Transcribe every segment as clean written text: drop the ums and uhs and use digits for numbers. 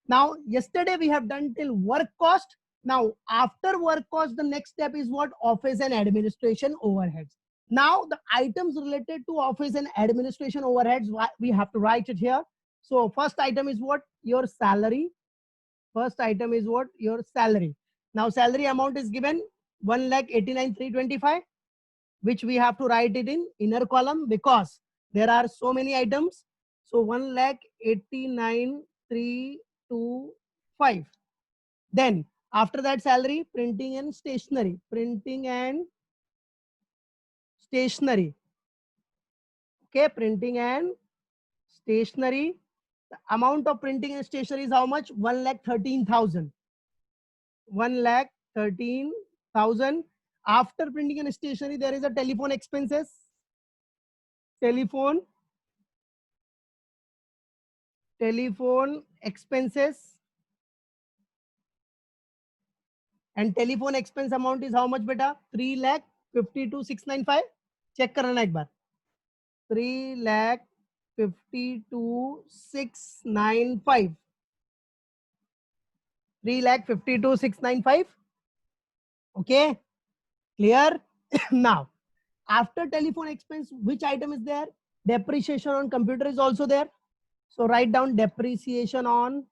Now, yesterday we have done till work cost. Now, after work cost, the next step is what? Office and administration overheads. Now, the items related to office and administration overheads, we have to write it here. So, first item is what? Your salary. First item is what? Your salary. Now, salary amount is given 1,89,325, which we have to write it in inner column because there are so many items. So 1,89,325. Then after that salary, printing and stationery. Printing and stationery. Okay, printing and stationery. The amount of printing and stationery is how much? 1,13,000. 1,13,000. After printing and stationery, there is a telephone expenses. Telephone expenses. And telephone expense amount is how much beta? 3,52,695. Check करना एक बार. 3,52,695. 3,52,695. Okay, clear? Now, after telephone expense, which item is there? Depreciation on computer is also there. So write down depreciation on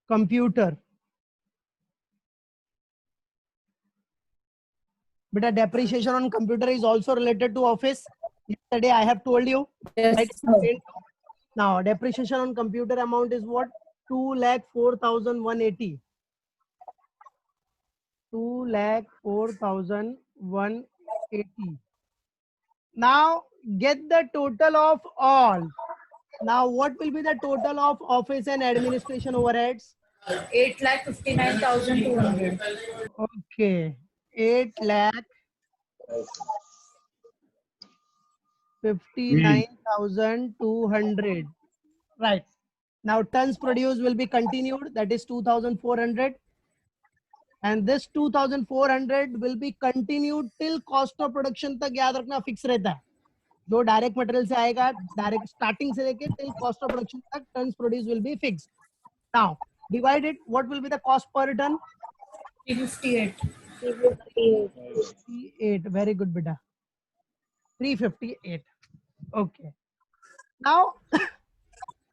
computer. But a depreciation on computer is also related to office. Yesterday I have told you. Yes, Right? sir. Now depreciation on computer amount is what? 2,04,180. 2,04,180. Now get the total of all. Now what will be the total of office and administration overheads? 8,59,200. Okay, 8,59,200. Right. Now tons produced will be continued. That is 2,400. And this 2,400 will be continued till cost of production तक याद रखना fix रहता है. जो direct material से आएगा, direct starting से लेके till cost of production तक tons produced will be fixed. Now divided, what will be the cost per ton? 358. 358. Very good, beta. 358. Okay. Now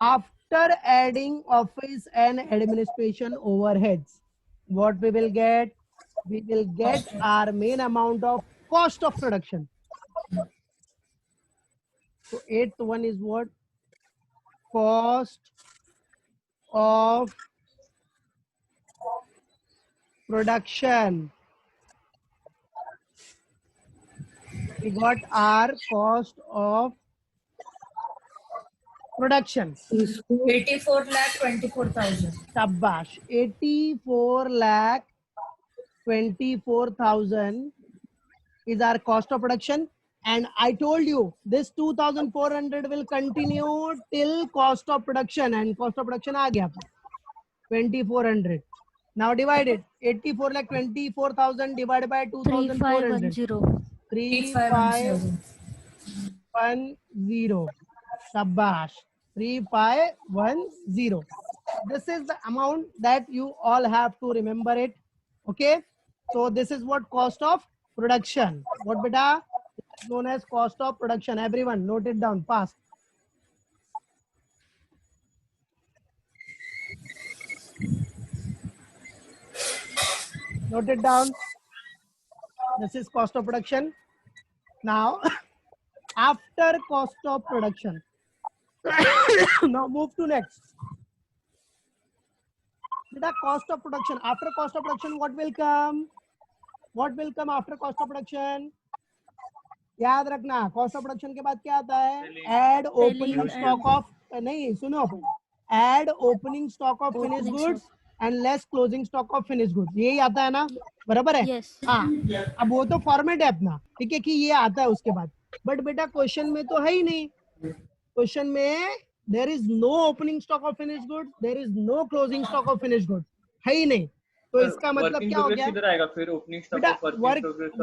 after adding office and administration overheads, what we will get? We will get our main amount of cost of production. So eighth one is what? Cost of production. We got our cost of production. 84,24,000. Shabash. 84,24,000 is our cost of production. And I told you this 2,400 will continue till cost of production, and cost of production aa gaya 2,400. Now divide it. 84,24,000 divided by 2,400. 3510. 3,510. Shabash. 3,510. This is the amount that you all have to remember it. Okay. So this is what cost of production. What beta? It's known as cost of production. Everyone note it down fast. Note it down. This is cost of production. Now, after cost of production, now move to next. The cost of production. After cost of production, what will come? What will come after cost of production? याद रखना, cost of production के बाद क्या आता है? Add opening stock of, नहीं सुनो, add opening stock of finished goods and less closing stock of finished goods. यही आता है ना? बराबर है? हाँ. अब वो तो फॉर्मेट है अपना, ठीक है कि ये आता है उसके बाद. बट बेटा क्वेश्चन में तो है ही नहीं. क्वेश्चन में there is no opening stock of finished goods, there is no closing stock of finished goods, है ही नहीं. तो इसका मतलब क्या हो गया किधर आएगा फिर? ओपनिंग स्टॉक बेटा? ऑफ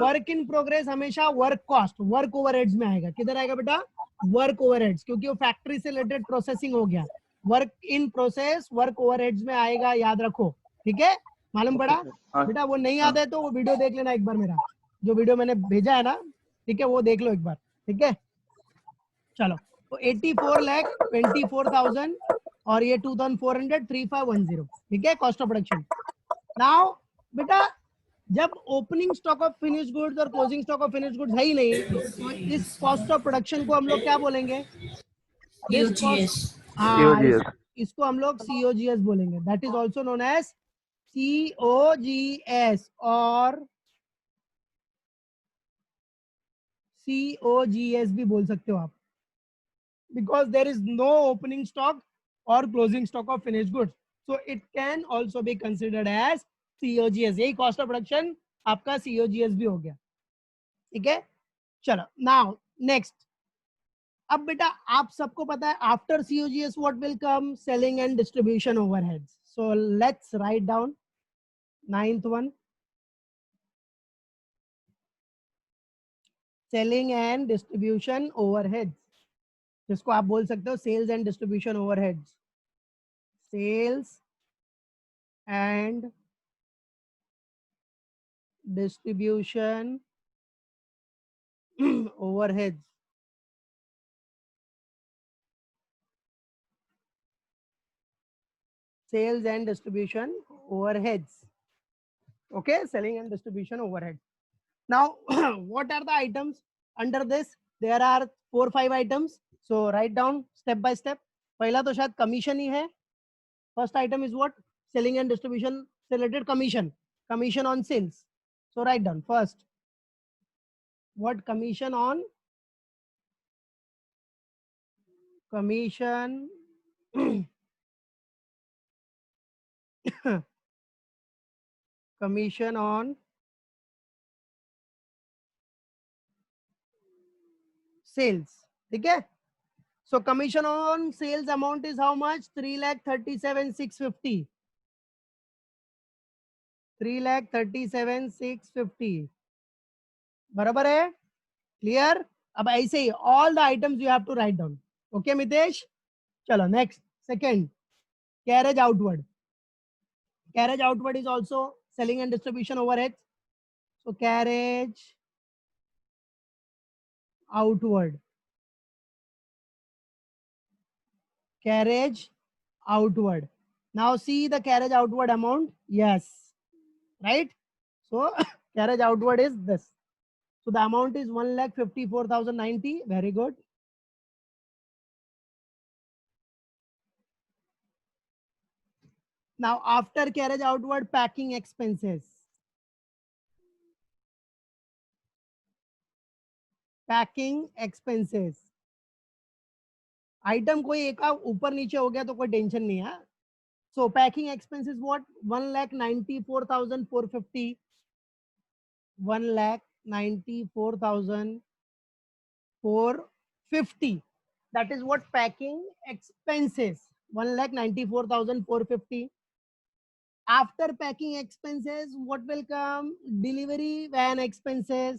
वर्क इन प्रोग्रेस हमेशा वर्क कॉस्ट, वर्क ओवरहेड्स में आएगा। किधर आएगा बेटा? वर्क ओवरहेड्स, क्योंकि वो फैक्ट्री से रिलेटेड प्रोसेसिंग हो गया। Work in process work overheads में आएगा, याद रखो। ठीक है, मालूम पड़ा? बेटा वो नहीं याद है तो वो वीडियो देख लेना एक बार, मेरा जो वीडियो मैंने भेजा है ना, ठीक है, वो देख लो एक बार। ठीक है, चलो। तो 84,24,000 और ये 2,400, 3,510। ठीक है, कॉस्ट ऑफ प्रोडक्शन। नाउ बेटा जब opening stock of finish goods और closing stock of finish goods है ही नहीं, तो इस कॉस्ट ऑफ प्रोडक्शन को हम लोग क्या बोलेंगे? This COGS. कॉस्ट, हाँ, इसको हम लोग COGS बोलेंगे। That is also known as COGS और COGS भी बोल सकते हो आप, because there is no opening stock or closing stock of finished goods, so it can also be considered as COGS। यही कॉस्ट ऑफ प्रोडक्शन आपका COGS भी हो गया। ठीक है, चलो। नाउ नेक्स्ट, अब बेटा आप सबको पता है after COGS what will come? Selling and distribution overheads. So let's write down 9th one, selling and distribution overheads, जिसको आप बोल सकते हो sales and distribution overheads. Sales and distribution overheads। Sales and distribution overheads। Okay, selling and distribution overhead। Now what are the items under this? There are 4-5 items, so write down step by step। पहला तो शायद commission ही है। First item is what? Selling and distribution related commission, commission on sales। So write down first, what? Commission on, commission commission on sales। ठीक है, so commission on sales amount is how much? 3,37,650। 3,37,650 बराबर है? Clear? अब ऐसे ही all the items you have to write down. Okay Mitesh, चलो next. Second, carriage outward. Carriage outward is also selling and distribution overheads. So carriage outward, carriage outward। Now see the carriage outward amount। Yes, right? So carriage outward is this, so the amount is 1,54,090। very good। Now after carriage outward, packing expenses। Packing expenses, item कोई एक ऊपर नीचे हो गया तो कोई tension नहीं है। सो packing expenses what? 1,94,450। 1,94,450, that is what packing expenses। 1,94,450। after packing expenses what will come? Delivery van expenses।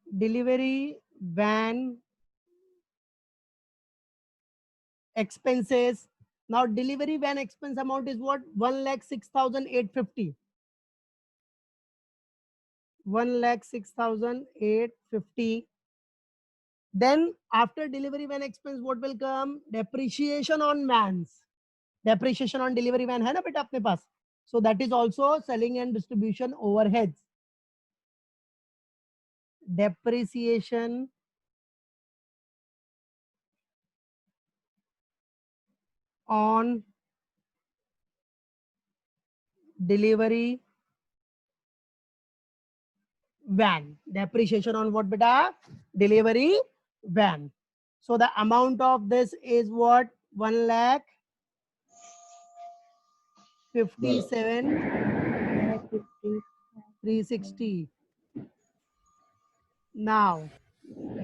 delivery van expenses। Now delivery van expense amount is what? 1,06,850। 1,06,850। Then after delivery van expense what will come? Depreciation on vans। depreciation on delivery van है ना बेटा अपने पास, so that is also selling and distribution overheads। depreciation on delivery van। depreciation on what beta? Delivery van। so the amount of this is what? 1,57,360। now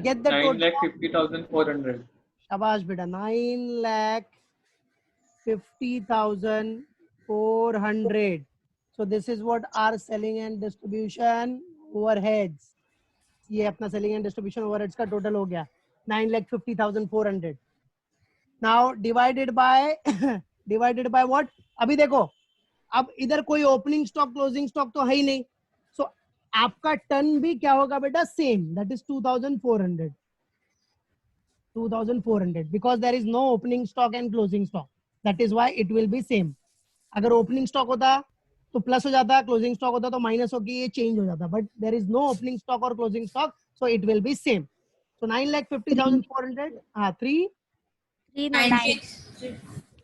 get the total 9,50,400। शाबाश बेटा, 9,50,400. So this is what our selling and distribution overheads. ये अपना selling and distribution overheads का total हो गया 9,50,400. Now divided by divided by what? अभी देखो, अब इधर कोई ओपनिंग स्टॉक क्लोजिंग स्टॉक तो है ही नहीं, सो आपका टन भी क्या होगा बेटा, same, that is 2,400. 2,400 because there is no opening stock and closing stock, that is why it will be same. अगर ओपनिंग स्टॉक होता तो प्लस हो जाता, क्लोजिंग स्टॉक होता तो माइनस होकर ये चेंज हो जाता, but there is no opening stock और closing stock, so it will be same. So 9,50,400. हाँ 396.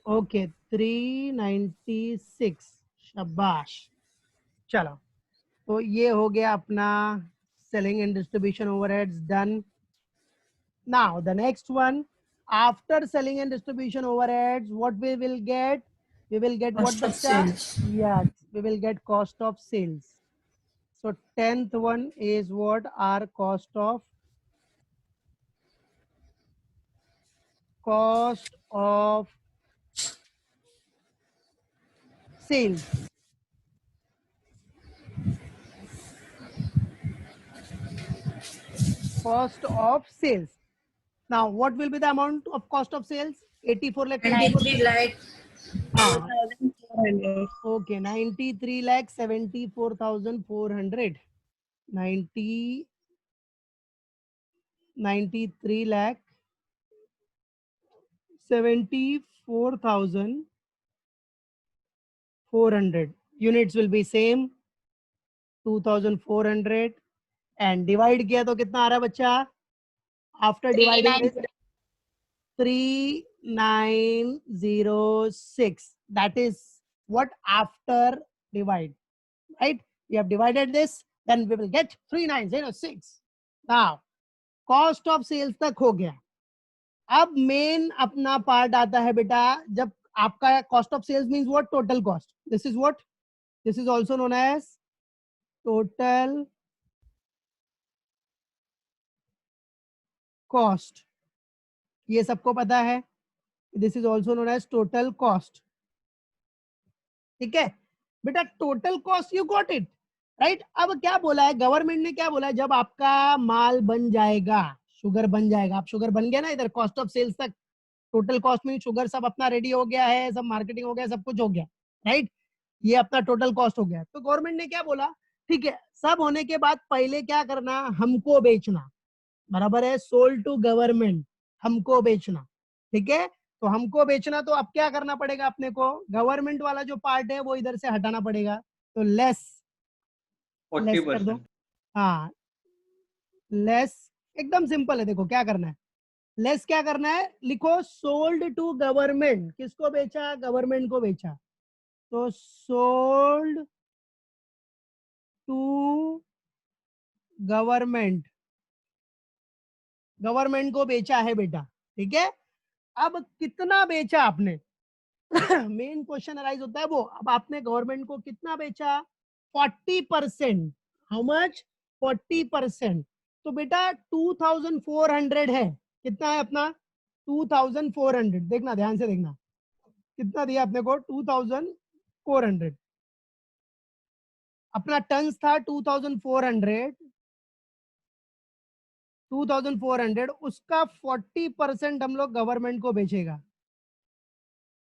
ओके 396. शाबाश. चलो, तो ये हो गया अपना selling and distribution overheads done. Now the next one, after selling and distribution overheads what we will get? We will get what Cost of bachcha? sales. Yes, we will get cost of sales. So 10th one is what? Our cost of sales. Cost of sales. Now what will be the amount of cost of sales? 84 lakh. 93 lakh. Ah, okay, 93 lakh 74,400. 93 lakh 74,400. Units will be same, 2,400, and divide किया तो कितना आ रहा है बच्चा? After dividing this, 3906. That is what after divide, right? We have divided this, then we will get 3906. Now cost of sales तक हो गया. अब मेन अपना पार्ट आता है बेटा, जब आपका cost of sales means what? Total cost. This is what? This is also known as total cost. ये सबको पता है, this is also known as total cost. ठीक है बेटा, total cost you got it right. अब क्या बोला है गवर्नमेंट ने? क्या बोला है? जब आपका माल बन जाएगा, शुगर बन जाएगा, आप शुगर बन गया ना, इधर कॉस्ट ऑफ सेल्स तक टोटल कॉस्ट में शुगर सब अपना रेडी हो गया है, सब मार्केटिंग हो गया, सब कुछ हो गया, राइट? ये अपना टोटल कॉस्ट हो गया. तो गवर्नमेंट ने क्या बोला? ठीक है, सब होने के बाद पहले क्या करना? हमको बेचना. बराबर है, सोल्ड टू गवर्नमेंट, हमको बेचना. ठीक है, तो हमको बेचना, तो अब क्या करना पड़ेगा अपने को? गवर्नमेंट वाला जो पार्ट है वो इधर से हटाना पड़ेगा. तो लेस कर दो. हाँ, लेस एकदम सिंपल है. देखो क्या करना है, लेस क्या करना है, लिखो सोल्ड टू गवर्नमेंट. किसको बेचा? गवर्नमेंट को बेचा. तो सोल्ड टू गवर्नमेंट, गवर्नमेंट को बेचा है बेटा. ठीक है, अब कितना बेचा आपने? मेन क्वेश्चन अराइज होता है वो. अब आपने गवर्नमेंट को कितना बेचा? 40%. How much? 40%. तो बेटा 2,400 है. कितना है अपना? 2,400. देखना, ध्यान से देखना, कितना दिया अपने को? 2,400. अपना टन्स था 2,400. 2,400 उसका 40% हम लोग गवर्नमेंट को बेचेगा.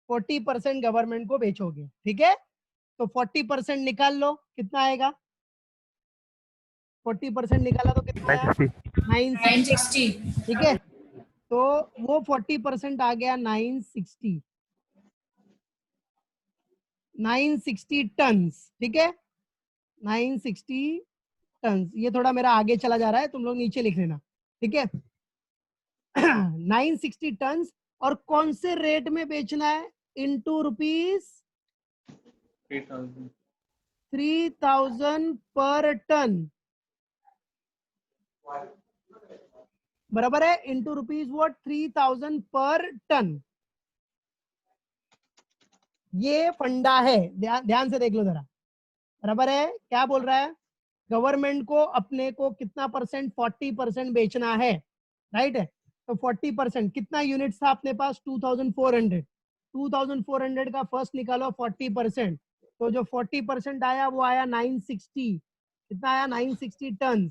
40% गवर्नमेंट को बेचोगे. ठीक है, तो 40% निकाल लो, कितना आएगा? 40% निकाला तो कितना आया? 960. ठीक है, तो वो 40% आ गया 960. 960 टन्स. ठीक है, 960 टन्स. ये थोड़ा मेरा आगे चला जा रहा है, तुम लोग नीचे लिख लेना. ठीक है, 960 टन्स. और कौन से रेट में बेचना है? इनटू रुपीज 3,000 पर टन. बराबर है, इनटू रुपीज व्हाट? 3,000 पर टन. ये फंडा है, ध्यान से देख लो जरा. बराबर है, क्या बोल रहा है? गवर्नमेंट को अपने को कितना परसेंट? 40% बेचना है, राइट है. तो 40% कितना यूनिट था अपने पास 2400। 2400 का फर्स्ट निकालो 40%, तो जो 40% आया वो आया 960। कितना आया 960 टन।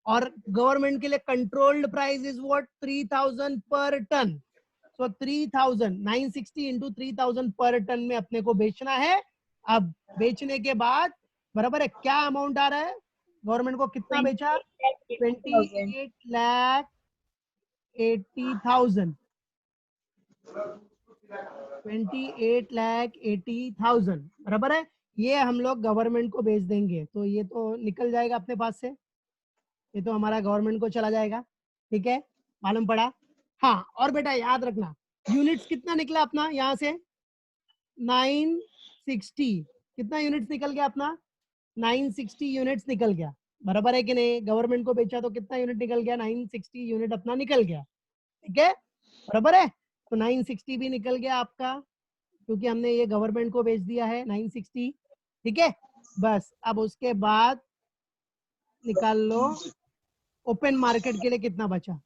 और गवर्नमेंट के लिए कंट्रोल्ड प्राइस इज व्हाट 3000 पर टन। सो 3000 960 इंटू 3000 पर टन में अपने को बेचना है। अब बेचने के बाद बराबर है क्या अमाउंट आ रहा है, गवर्नमेंट को कितना बेचा 28,80,000। 28,80,000 बराबर है। ये हम लोग गवर्नमेंट को बेच देंगे तो ये तो निकल जाएगा अपने पास से, ये तो हमारा गवर्नमेंट को चला जाएगा। ठीक है, मालूम पड़ा। हाँ और बेटा याद रखना यूनिट्स कितना निकला अपना यहाँ से 960। कितना यूनिट्स निकल गया अपना 960 यूनिट्स निकल गया, बराबर है कि नहीं। गवर्नमेंट को बेचा तो कितना यूनिट निकल गया 960 यूनिट अपना निकल गया। ठीक है, बराबर है। तो 960 भी निकल गया आपका, क्योंकि हमने ये गवर्नमेंट को बेच दिया है 960। ठीक है, बस अब उसके बाद निकाल लो ओपन मार्केट के लिए कितना बचा।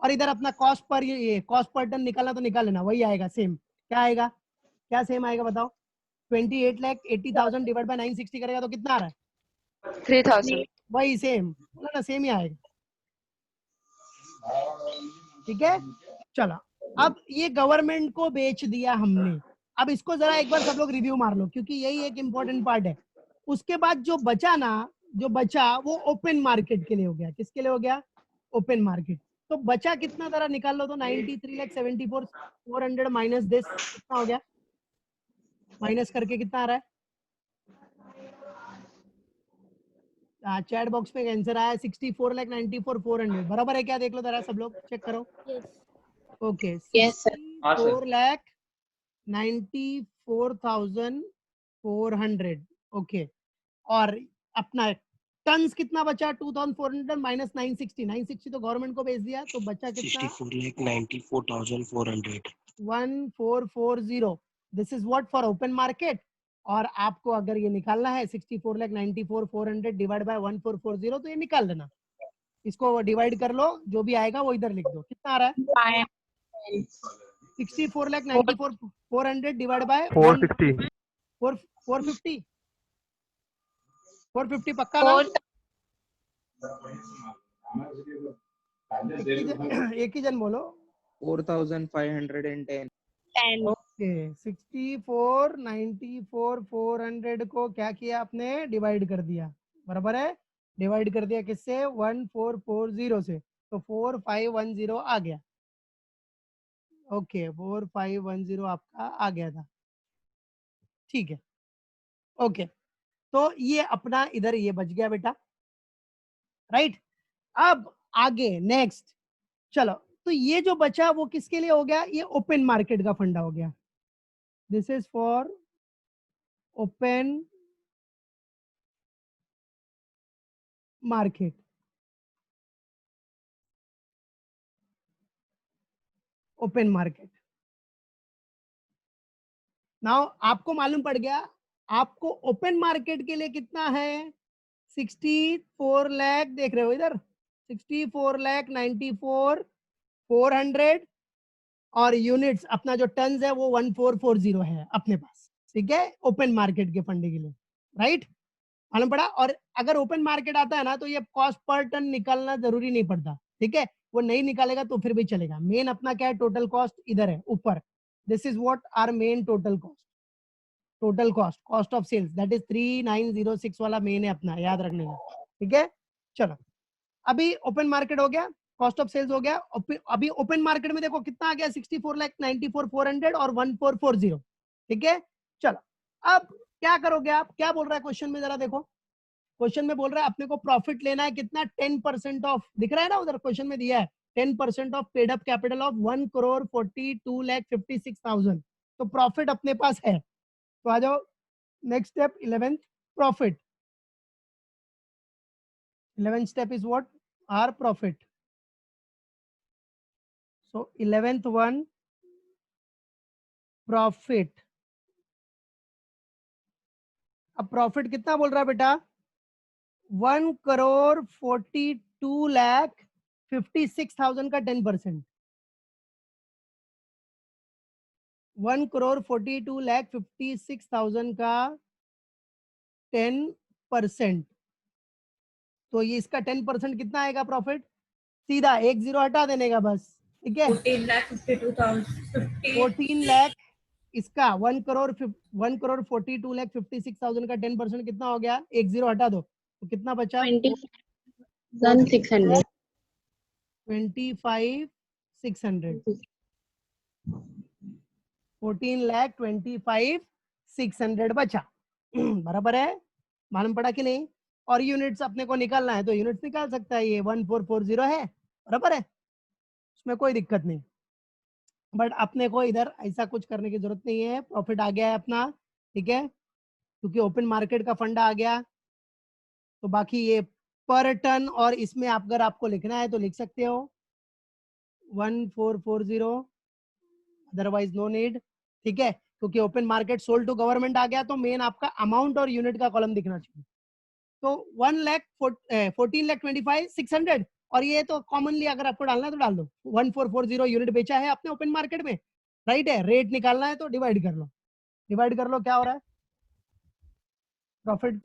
और इधर अपना कॉस्ट पर ये कॉस्ट पर टन निकालना तो निकाल लेना, वही आएगा सेम। क्या आएगा, क्या सेम आएगा बताओ। 28,80,000 डिवाइड बाय 960 करेगा तो कितना आ रहा है 3,000। वही सेम, बोला ना सेम ही आएगा। ठीक है, चलो अब ये गवर्नमेंट को बेच दिया हमने। अब इसको जरा एक बार सब लोग रिव्यू मार लो क्योंकि यही एक इंपॉर्टेंट पार्ट है। उसके बाद जो बचा ना, जो बचा वो ओपन मार्केट के लिए हो गया। किसके लिए हो गया ओपन मार्केट। तो बचा कितना जरा निकाल लो तो 93,74,400 माइनस दिस कितना हो गया, माइनस करके कितना आ रहा है। चैट बॉक्स पे आंसर आया 64,94,400 बराबर है क्या, देख लो जरा सब लोग चेक करो। Okay Yes, sir. 64,94,400 ओके। और अपना टन्स कितना बचा 2,400 माइनस 960। 960 तो गवर्नमेंट को बेच दिया तो बचा कितना 64,94,400 1440। This is what for open market. और आपको अगर ये निकालना है 64,94,400 डिवाइड बाय 1440 तो ये निकाल लेना। इसको डिवाइड कर लो, जो भी आएगा वो इधर लिख दो। कितना आ रहा है 64,94,400 डिवाइड बाय 460 450 450 पक्का ना। एक ही जन बोलो 4,510। ओके 64,94,400 को क्या किया आपने डिवाइड कर दिया, बराबर है। डिवाइड कर दिया किससे 1440 से, तो 4510 आ गया। ओके 4510 आपका आ गया था। ठीक है, ओके तो ये अपना इधर ये बच गया बेटा, राइट। अब आगे नेक्स्ट चलो, तो ये जो बचा वो किसके लिए हो गया, ये ओपन मार्केट का फंडा हो गया। This is for open market. Open market now आपको मालूम पड़ गया आपको ओपन मार्केट के लिए कितना है 64 लाख, देख रहे हो इधर 64,94,400 और यूनिट्स अपना जो टन्स है वो 1440 है अपने पास। ठीक है, ओपन मार्केट के फंडे के लिए, राइट मालूम पड़ा। और अगर ओपन मार्केट आता है ना तो ये कॉस्ट पर टन निकालना जरूरी नहीं पड़ता। ठीक है, वो नहीं निकालेगा तो फिर भी चलेगा। मेन अपना क्या है टोटल कॉस्ट इधर है ऊपर। This is what are main total cost. Total cost cost of sales that is 3906 वाला मेन है अपना, याद रखने का। ठीक है, चलो अभी ओपन मार्केट हो गया, कॉस्ट ऑफ सेल्स हो गया। अभी ओपन मार्केट में देखो कितना आ गया 64,94,400 और 1440। ठीक है, चलो अब क्या करोगे आप, क्या बोल रहा है क्वेश्चन में जरा देखो। क्वेश्चन में बोल रहा है अपने को प्रॉफिट लेना है कितना 10% ऑफ, दिख रहा है ना उधर क्वेश्चन में दिया है 10% of paid up capital of 1,42,56,000। तो प्रॉफिट अपने पास है, तो आ जाओ next step 11th profit. 11th step is what our profit. So 11th one profit. अब प्रॉफिट कितना बोल रहा है बेटा 1,42,56,000 का 10%। 1,42,56,000 का 10%, तो ये इसका 10% कितना आएगा प्रॉफिट? सीधा एक जीरो हटा देने का बस, ठीक है। 14 लाख इसका 1,42,56,000 का 10% कितना हो गया? एक जीरो हटा दो तो कितना बचा? 25,600. 25,600, 14,25,600 बचा। बराबर है, मालूम पड़ा कि नहीं? और यूनिट्स अपने को निकालना है तो यूनिट्स निकाल सकता है, ये 1440 है, बराबर है, उसमें कोई दिक्कत नहीं। बट अपने को इधर ऐसा कुछ करने की जरूरत नहीं है, प्रॉफिट आ गया है अपना, ठीक है, क्योंकि ओपन मार्केट का फंडा आ गया। तो बाकी ये पर टन, और इसमें अगर आपको लिखना है तो लिख सकते हो 1440, अदरवाइज नो नीड, ठीक है, क्योंकि open market sold to government आ गया तो मेन आपका अमाउंट और यूनिट का कॉलम दिखना चाहिए। तो 14,25,600, और ये तो कॉमनली अगर आपको डालना है तो डाल दो, 1440 यूनिट बेचा है आपने ओपन मार्केट में, राइट है, रेट निकालना है तो डिवाइड कर लो, डिवाइड कर लो, क्या हो रहा है प्रॉफिट?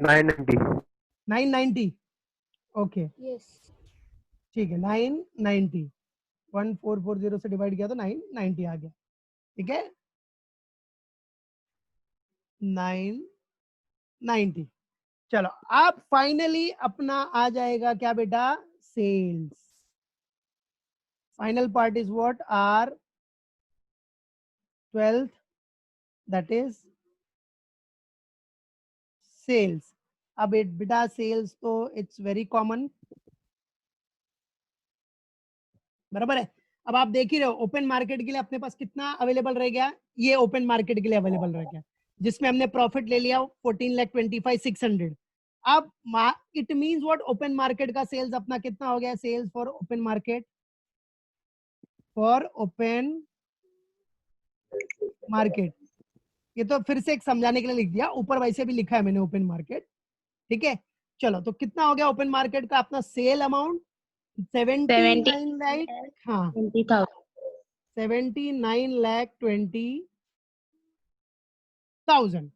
990, ओके ठीक है, 990, 1440 से डिवाइड किया तो 990 आ गया, ठीक है, 990। चलो अब फाइनली अपना आ जाएगा क्या बेटा? Sales. Final part is what? Our 12th, that is sales. अब बेटा सेल्स तो इट्स वेरी कॉमन, बराबर है। अब आप देख ही रहे हो ओपन मार्केट के लिए अपने पास कितना अवेलेबल रह गया, ये ओपन मार्केट के लिए अवेलेबल रह गया, जिसमें हमने प्रॉफिट ले लिया 14,25,600। अब it means what? Open market का सेल्स अपना कितना हो गया? Sales for open market, for open market, ये तो फिर से एक समझाने के लिए लिख दिया, ऊपर वैसे भी लिखा है मैंने ओपन मार्केट, ठीक है। चलो तो कितना हो गया ओपन मार्केट का अपना सेल अमाउंट? 79 लाख, हाँ 20,000. 79,20,000,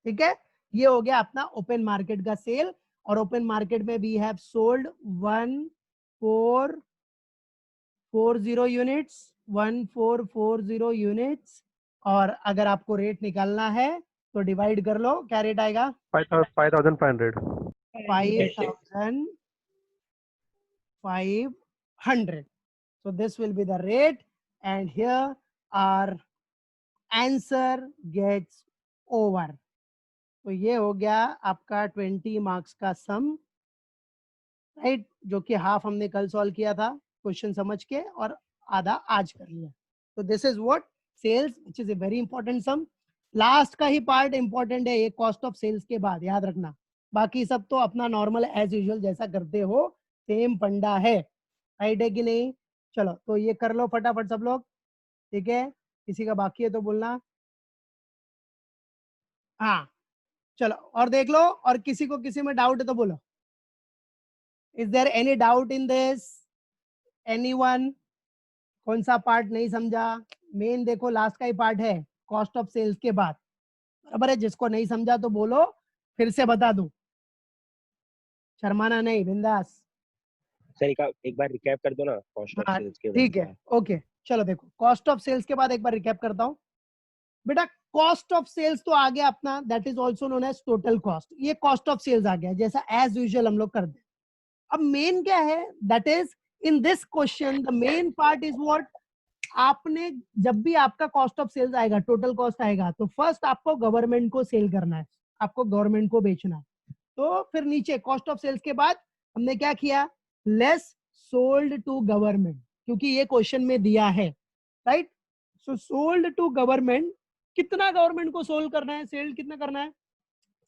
ठीक है, ये हो गया अपना ओपन मार्केट का सेल। और ओपन मार्केट में we have sold 1440 units, 1440 units, और अगर आपको रेट निकालना है तो डिवाइड कर लो, क्या रेट आएगा? 5,500. 5,500, so this will be the rate, and here our answer gets over। तो ये हो गया आपका 20 मार्क्स का सम, राइट, जो कि हाफ हमने कल सॉल्व किया था क्वेश्चन समझ के, और आधा आज कर लिया। तो this is what sales, which is a very important sum. Last का ही पार्ट इंपॉर्टेंट है, ये कॉस्ट ऑफ सेल्स के बाद, याद रखना। बाकी सब तो अपना नॉर्मल एज यूजुअल जैसा करते हो, सेम फंडा है, राइट है कि नहीं? चलो तो ये कर लो फटाफट सब लोग, ठीक है, किसी का बाकी है तो बोलना। हाँ चलो और देख लो, और किसी को किसी में डाउट है तो बोलो। Is there any doubt in this? Anyone? कौन सा पार्ट नहीं समझा? मेन देखो लास्ट का ही पार्ट है, कॉस्ट ऑफ सेल्स के बाद, बराबर है। जिसको नहीं समझा तो बोलो, फिर से बता दूं, शर्माना नहीं, बिंदास। सर एक बार रिकैप कर दो ना कॉस्ट ऑफ हाँ सेल्स के ठीक है, ओके चलो देखो, कॉस्ट ऑफ सेल्स के बाद एक बार रिकैप करता हूँ बेटा। कॉस्ट ऑफ सेल्स तो आ गया अपना, that is also known as total cost, ये कॉस्ट ऑफ सेल्स आ गया जैसा एज यूजुअल हम लोग करते हैं। अब मेन क्या है? That is in this question the main part is what? आपने जब भी आपका कॉस्ट ऑफ सेल्स आएगा, टोटल कॉस्ट आएगा, तो फर्स्ट आपको गवर्नमेंट को सेल करना है, आपको गवर्नमेंट को बेचना है। तो फिर नीचे कॉस्ट ऑफ सेल्स के बाद हमने क्या किया? लेस सोल्ड टू गवर्नमेंट, क्योंकि ये क्वेश्चन में दिया है, right. So sold to government, कितना गवर्नमेंट को सोल्ड करना है, सेल कितना करना है,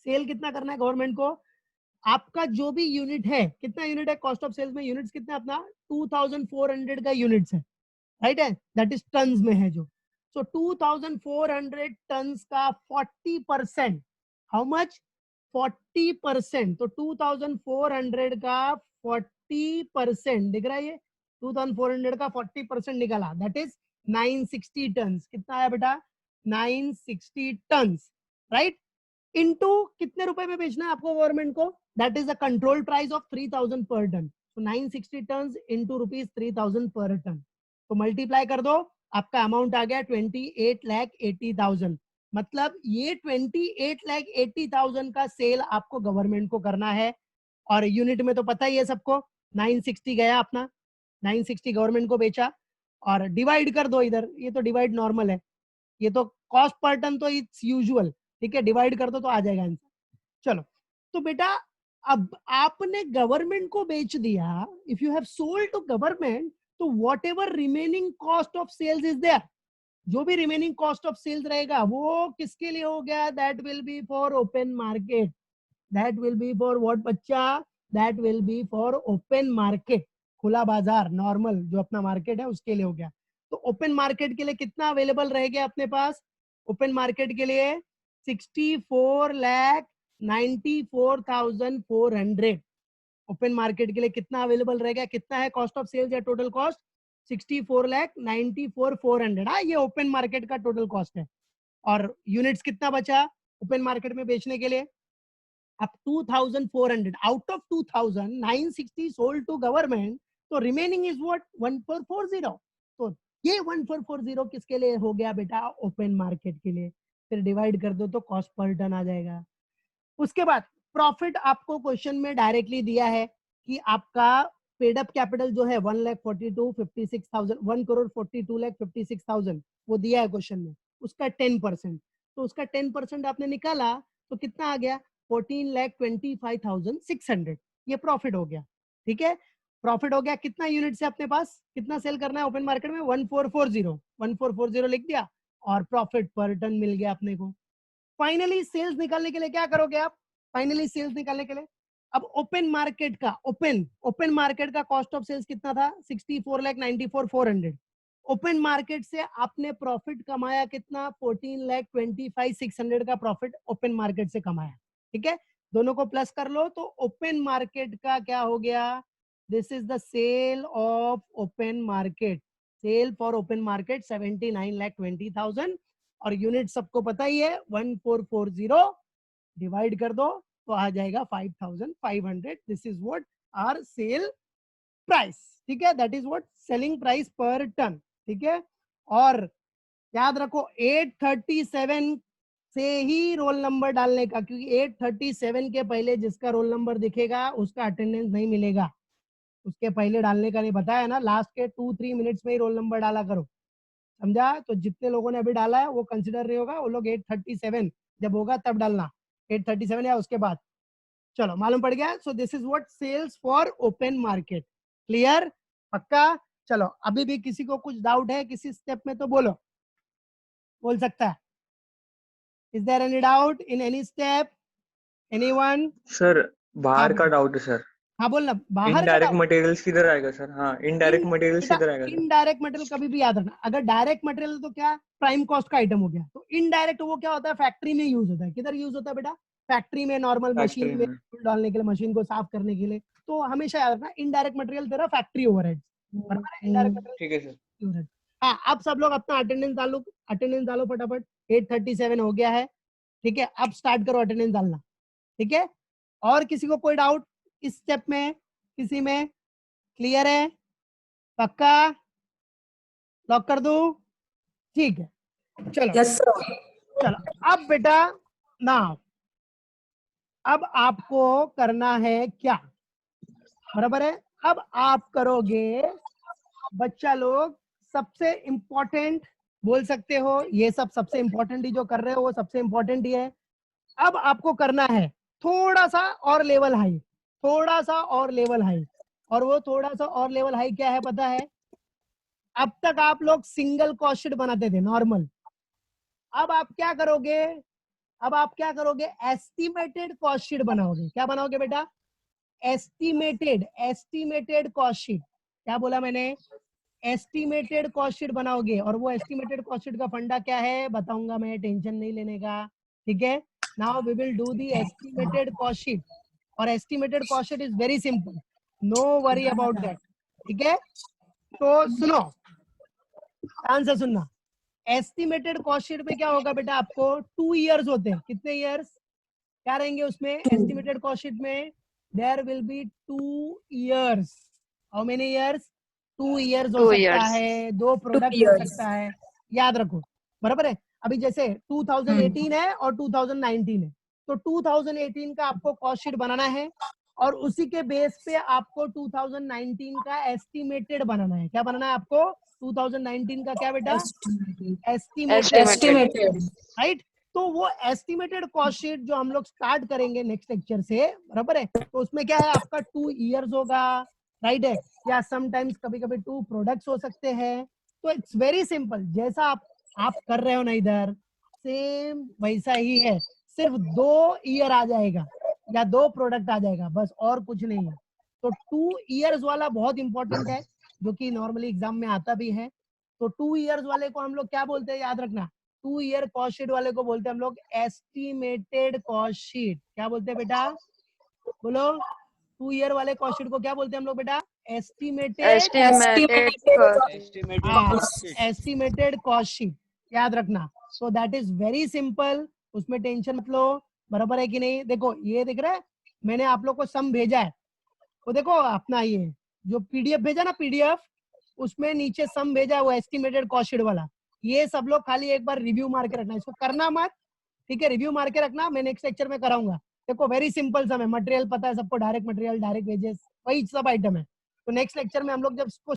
सेल कितना करना है गवर्नमेंट को? आपका जो भी यूनिट है, कितना यूनिट है कॉस्ट ऑफ सेल्स में? यूनिट्स कितना अपना 2400 का यूनिट्स है, राइट है, दैट इज टन्स में है जो। सो 2400 टन्स का 40%, हाउ मच? 40%। तो 2400 का 40% दिख रहा है, ये 2400 का 40% निकाला, दैट इज 960 टन्स। कितना आया बेटा? 960 टन्स, राइट, इनटू कितने रुपए में बेचना है आपको गवर्नमेंट को, that is the control price of 3000 पर टन, तो 960 टन्स इनटू रुपीज 3000 पर टन, तो मल्टीप्लाई कर दो, आपका अमाउंट आ गया 28,80,000। मतलब ये 28,80,000 का सेल आपको गवर्नमेंट को करना है, और यूनिट में तो पता ही है सबको, 960 गया अपना, 960 गवर्नमेंट को बेचा, और डिवाइड कर दो इधर, ये तो डिवाइड नॉर्मल है, ये तो कॉस्ट पर टन तो इट्स यूजुअल, ठीक है, डिवाइड कर दो तो आ जाएगा आंसर। चलो, तो बेटा अब आपने गवर्नमेंट को बेच दिया, if you have sold to government, तो whatever remaining cost of sales is there, जो भी रिमेनिंग कॉस्ट ऑफ सेल्स रहेगा वो किसके लिए हो गया, that will be for open market, that will be for what बच्चा, that will be for open market, खुला बाजार, नॉर्मल जो अपना मार्केट है उसके लिए हो गया। तो ओपन मार्केट के लिए कितना अवेलेबल रह गया अपने पास, ओपन मार्केट के लिए 64,94,400, ओपन मार्केट के लिए कितना अवेलेबल रह गया, कितना है कॉस्ट ऑफ सेल्स या टोटल कॉस्ट, 64,94,400, हाँ ये ओपन मार्केट का टोटल कॉस्ट है। और यूनिट्स कितना बचा ओपन मार्केट में बेचने के लिए, अब 2,400, out of 2,000 960 sold to government, तो रिमेनिंग इज व्हाट 1440, तो ये 1440 किसके लिए हो गया बेटा, ओपन मार्केट के लिए, फिर डिवाइड कर दो तो कॉस्ट पर टन आ जाएगा। उसके बाद प्रॉफिट आपको क्वेश्चन में डायरेक्टली दिया है कि आपका पेड अप कैपिटल जो है 1,42,56,000, 1,42,56,000 वो दिया है क्वेश्चन में, उसका 10%, तो उसका 10% आपने निकाला तो कितना आ गया 14,25,600, ये प्रॉफिट हो गया, ठीक है, प्रॉफिट हो गया। कितना यूनिट से अपने पास कितना सेल करना है ओपन मार्केट में, 1440 लिख दिया, और प्रॉफिट पर टन मिल गया अपने को। फाइनली सेल्स निकालने के लिए क्या करोगे आप, फाइनली सेल्स निकालने के लिए अब ओपन मार्केट का ओपन मार्केट का कॉस्ट ऑफ सेल्स कितना था 64,94,400, ओपन मार्केट से आपने प्रॉफिट कमाया कितना 14,25,600 का प्रॉफिट ओपन मार्केट से कमाया, ठीक है, दोनों को प्लस कर लो तो ओपन मार्केट का क्या हो गया, this is the sale of open market, sale for open market 79,20,000, और यूनिट सबको पता ही है 1440, डिवाइड कर दो तो आ जाएगा 5,500, this is what are sale price, ठीक है, that is what selling price per ton, ठीक है। और याद रखो 837 से ही रोल नंबर डालने का, क्योंकि 837 के पहले जिसका रोल नंबर दिखेगा उसका अटेंडेंस नहीं मिलेगा, उसके पहले डालने का नहीं, बताया ना, लास्ट के 2-3 मिनट्स में ही रोल नंबर डाला करो, समझा, तो जितने लोगों ने अभी डाला है वो कंसिडर नहीं होगा, वो लोग 837 जब होगा तब डालना, 837 या उसके बाद, चलो मालूम पड़ गया। So this is what sales for open market, clear, पक्का। चलो अभी भी किसी को कुछ डाउट है किसी स्टेप में तो बोलो, बोल सकता है, is there any doubt in any step, anyone? Sir बाहर का बोलो। डाउट है सर, हाँ बोलना, बाहर का इनडायरेक्ट डाउट, मटेरियल्स किधर आएगा सर, हाँ इनडायरेक्ट मटेरियल्स किधर आएगा सर, इनडायरेक्ट मटेरियल कभी भी याद रखना, अगर डायरेक्ट मटेरियल तो क्या प्राइम कॉस्ट का आइटम हो गया, तो इनडायरेक्ट वो क्या होता है फैक्ट्री में यूज होता है, किधर यूज होता है बेटा, फैक्ट्री में, नॉर्मल फैक्ट्री मशीन में में, डालने के लिए, मशीन को साफ करने के लिए, तो हमेशा याद रखना इनडायरेक्ट मटेरियल तेरा फैक्ट्री ओवरहेड, बराबर है, इनडायरेक्ट मटेरियल ठीक है सर। ओवरहेड। हाँ अब सब लोग अपना अटेंडेंस डालो फटाफट, 837 हो गया है, ठीक है, अब स्टार्ट करो अटेंडेंस डालना, ठीक है। और किसी को कोई डाउट इस स्टेप में, किसी में, क्लियर है, पक्का, लॉक कर दूं, ठीक है, चलो Yes, sir. चलो अब बेटा ना, अब आपको करना है क्या, बराबर है, अब आप करोगे बच्चा लोग सबसे इंपॉर्टेंट, बोल सकते हो ये सब सबसे इंपॉर्टेंट ही जो कर रहे हो वो सबसे इंपॉर्टेंट ही है। अब आपको करना है थोड़ा सा और लेवल हाई, थोड़ा सा और लेवल हाई, और वो थोड़ा सा और लेवल हाई क्या है पता है, अब तक आप लोग सिंगल कॉस्ट शीट बनाते थे नॉर्मल, अब आप क्या करोगे, अब आप क्या करोगे एस्टिमेटेड कॉस्ट शीट बनाओगे, क्या बनाओगे बेटा, एस्टिमेटेड कॉस्ट शीट, क्या बोला मैंने, एस्टिमेटेड कॉस्ट शीट बनाओगे, और वो एस्टिमेटेड कॉस्ट शीट का फंडा क्या है बताऊंगा मैं, टेंशन नहीं लेने का, ठीक है। Now we will do the estimated cost sheet, और estimated cost sheet is very simple, no worry about that, ठीक है। तो सुनो, ध्यान से सुनना, एस्टिमेटेड कॉस्ट शीट में क्या होगा बेटा, आपको 2 इयर्स होते हैं। कितने इयर्स क्या रहेंगे उसमें एस्टिमेटेड कॉस्ट शीट में? There will be 2 years. How many years? 2 years हो 2 सकता years. है, 2 प्रोडक्ट हो years. सकता है, याद रखो, बराबर है। अभी जैसे 2018 है और 2019 है, तो 2018 का आपको कॉस्ट शीट बनाना है और उसी के बेस पे आपको 2019 का एस्टिमेटेड बनाना है। क्या बनाना है आपको? 2019 का क्या बेटा? Estimated, Estimated. राइट। तो वो एस्टिमेटेड कॉस्ट शीट जो हम लोग स्टार्ट करेंगे नेक्स्ट लेक्चर से, बराबर है, तो उसमें क्या है आपका 2 इयर्स होगा, राइट है, या समटाइम्स कभी कभी 2 प्रोडक्ट्स हो सकते हैं। तो इट्स वेरी सिंपल, जैसा आप कर रहे हो ना इधर, सेम वैसा ही है, सिर्फ 2 ईयर आ जाएगा या 2 प्रोडक्ट आ जाएगा, बस और कुछ नहीं है। तो 2 इयर्स वाला बहुत इंपॉर्टेंट है, जो कि नॉर्मली एग्जाम में आता भी है। तो 2 इयर्स वाले को हम लोग क्या बोलते हैं, याद रखना, 2 ईयर कॉस्ट शीट वाले को बोलते हैं हम लोग एस्टिमेटेड कॉस्ट शीट। क्या बोलते हैं बेटा, बोलो? 2 ईयर वाले कॉस्ट शीट को क्या बोलते हैं हम लोग बेटा? Estimated, Estimated cost. Estimated cost sheet, याद रखना। So that is very simple, उसमें टेंशन मत लो, बराबर है कि नहीं। देखो ये दिख रहा है, मैंने आप लोग को सम भेजा है, वो देखो अपना ये जो पीडीएफ भेजा ना, पीडीएफ, उसमें नीचे सम भेजा है वो एस्टिमेटेड कॉस्ट शीट वाला। ये सब लोग खाली एक बार रिव्यू मार के रखना, इसको करना मत, ठीक है, रिव्यू मार के रखना, मैं नेक्स्ट लेक्चर में कराऊंगा। देखो वेरी सिंपल सम है, मटेरियल पता है सबको, डायरेक्ट मटेरियल, डायरेक्ट वेजेस, वही सब आइटम है। तो नेक्स्ट लेक्चर में हम लोग जब इसको